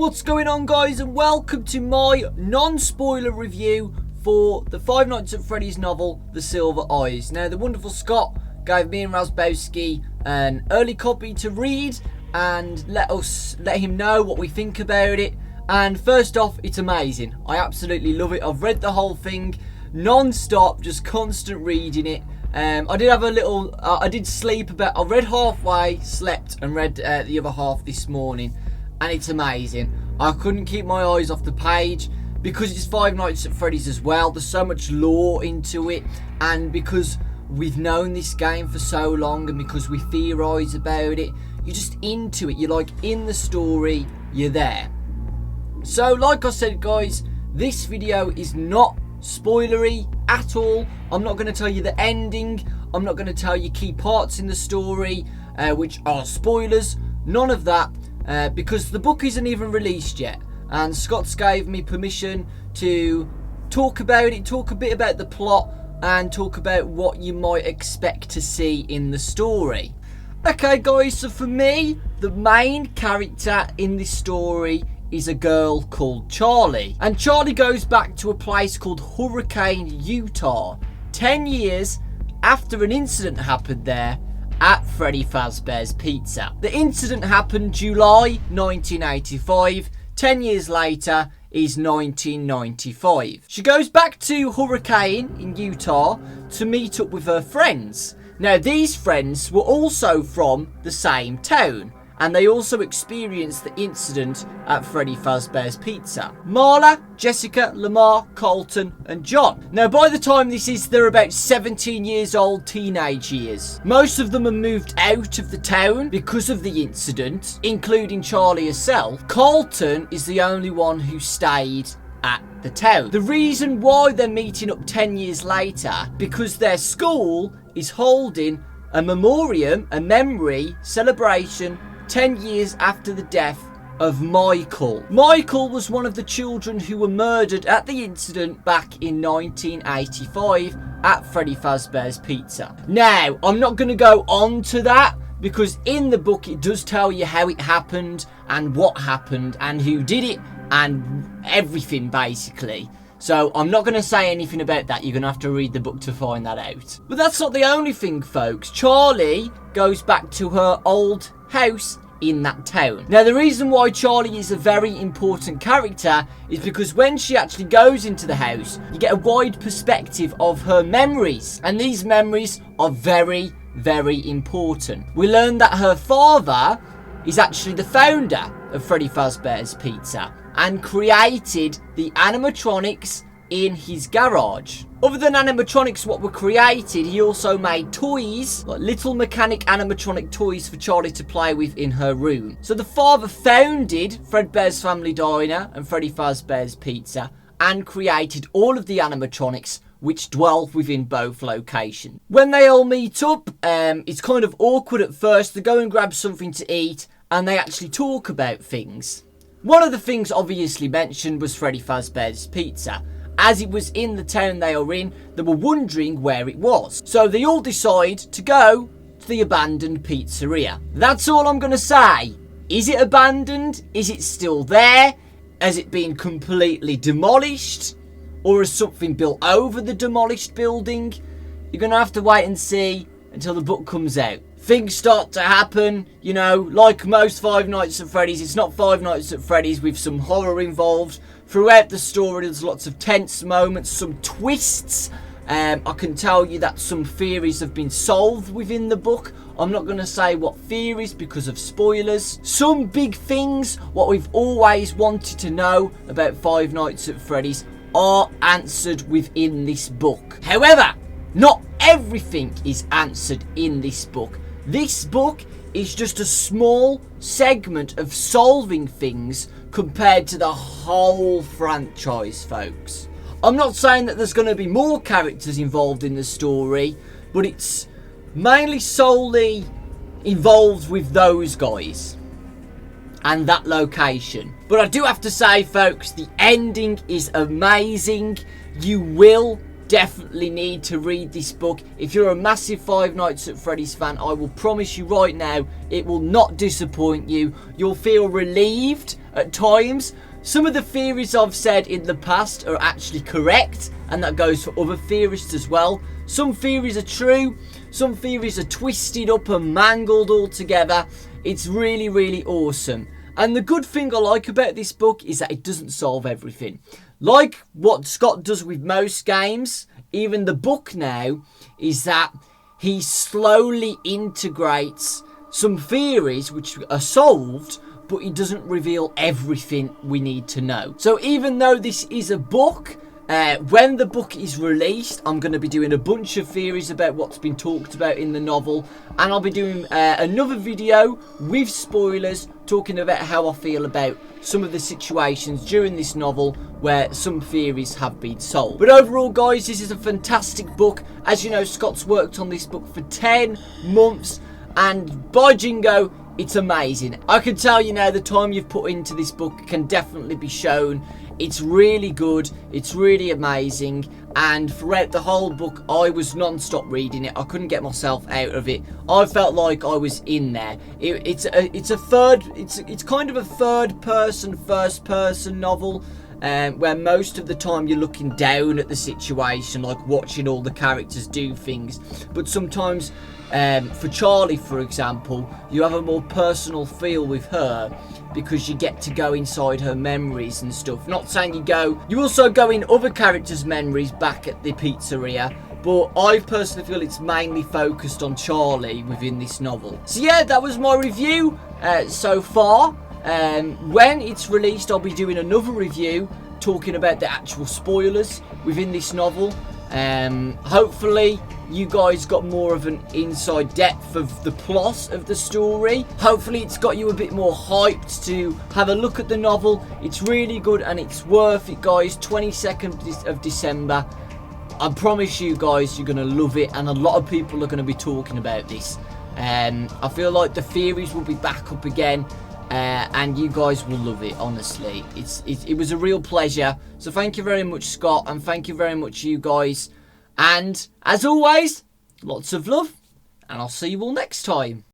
What's going on, guys, and welcome to my non-spoiler review for the Five Nights at Freddy's novel, The Silver Eyes. Now, the wonderful Scott gave me and Razbowski an early copy to read and let him know what we think about it. And first off, it's amazing. I absolutely love it. I've read the whole thing non-stop, just constant reading it. I did have a little, I did sleep about, I read halfway, slept, and read the other half this morning. And it's amazing. I couldn't keep my eyes off the page because it's Five Nights at Freddy's as well. There's so much lore into it, and because we've known this game for so long and because we theorise about it, you're just into it. You're like in the story, you're there. So like I said, guys, this video is not spoilery at all. I'm not going to tell you the ending. I'm not going to tell you key parts in the story which are spoilers. None of that. Because the book isn't even released yet, and Scott's gave me permission to talk about it, talk a bit about the plot, and talk about what you might expect to see in the story. Okay, guys, so for me, the main character in this story is a girl called Charlie, and Charlie goes back to a place called Hurricane, Utah, 10 years after an incident happened there at Freddy Fazbear's Pizza. The incident happened July 1985. 10 years later is 1995. She goes back to Hurricane in Utah to meet up with her friends. Now, these friends were also from the same town, and they also experienced the incident at Freddy Fazbear's Pizza. Marla, Jessica, Lamar, Colton, and John. Now, by the time this is, they're about 17 years old, teenage years. Most of them are moved out of the town because of the incident, including Charlie herself. Colton is the only one who stayed at the town. The reason why they're meeting up 10 years later, because their school is holding a memoriam, a memory celebration 10 years after the death of Michael. Michael was one of the children who were murdered at the incident back in 1985 at Freddy Fazbear's Pizza. Now, I'm not going to go on to that because in the book it does tell you how it happened and what happened and who did it and everything basically. So I'm not going to say anything about that. You're going to have to read the book to find that out. But that's not the only thing, folks. Charlie goes back to her old house in that town. Now, the reason why Charlie is a very important character is because when she actually goes into the house, you get a wide perspective of her memories. And these memories are very, very important. We learn that her father is actually the founder of Freddy Fazbear's Pizza and created the animatronics in his garage. Other than animatronics what were created, he also made toys, like little mechanic animatronic toys for Charlie to play with in her room. So the father founded Fredbear's Family Diner and Freddy Fazbear's Pizza and created all of the animatronics which dwell within both locations. When they all meet up, it's kind of awkward at first. They go and grab something to eat and they actually talk about things. One of the things obviously mentioned was Freddy Fazbear's Pizza. As it was in the town they are in, they were wondering where it was. So they all decide to go to the abandoned pizzeria. That's all I'm going to say. Is it abandoned? Is it still there? Has it been completely demolished? Or is something built over the demolished building? You're going to have to wait and see until the book comes out. Things start to happen, you know, like most Five Nights at Freddy's. It's not Five Nights at Freddy's with some horror involved. Throughout the story, there's lots of tense moments, some twists. I can tell you that some theories have been solved within the book. I'm not going to say what theories because of spoilers. Some big things, what we've always wanted to know about Five Nights at Freddy's, are answered within this book. However, not everything is answered in this book. This book is just a small segment of solving things compared to the whole franchise, folks. I'm not saying that there's going to be more characters involved in the story, but it's mainly solely involved with those guys and that location. But I do have to say, folks, the ending is amazing. You will definitely need to read this book. If you're a massive Five Nights at Freddy's fan, I will promise you right now, it will not disappoint you. You'll feel relieved at times. Some of the theories I've said in the past are actually correct, and that goes for other theorists as well. Some theories are true, some theories are twisted up and mangled altogether. It's really, really awesome. And the good thing I like about this book is that it doesn't solve everything. Like what Scott does with most games, even the book now, is that he slowly integrates some theories which are solved, but he doesn't reveal everything we need to know. So even though this is a book, when the book is released, I'm going to be doing a bunch of theories about what's been talked about in the novel, and I'll be doing another video with spoilers talking about how I feel about some of the situations during this novel where some theories have been solved. But overall, guys, this is a fantastic book. As you know, Scott's worked on this book for 10 months, and by jingo, it's amazing. I can tell you now the time you've put into this book can definitely be shown. It's really good, it's really amazing, and throughout the whole book I was non-stop reading it. I couldn't get myself out of it. I felt like I was in there. It's kind of a third person, first person novel, where most of the time you're looking down at the situation, like watching all the characters do things. But sometimes, for Charlie, for example, you have a more personal feel with her because you get to go inside her memories and stuff. Not saying you also go in other characters' memories back at the pizzeria, but I personally feel it's mainly focused on Charlie within this novel. So yeah, that was my review so far. When it's released, I'll be doing another review talking about the actual spoilers within this novel. Hopefully you guys got more of an inside depth of the plot of the story. Hopefully it's got you a bit more hyped to have a look at the novel. It's really good and it's worth it, guys. 22nd of December. I promise you guys, you're going to love it, and a lot of people are going to be talking about this. I feel like the theories will be back up again. And you guys will love it, honestly. It was a real pleasure. So thank you very much, Scott, and thank you very much, you guys. And as always, lots of love, and I'll see you all next time.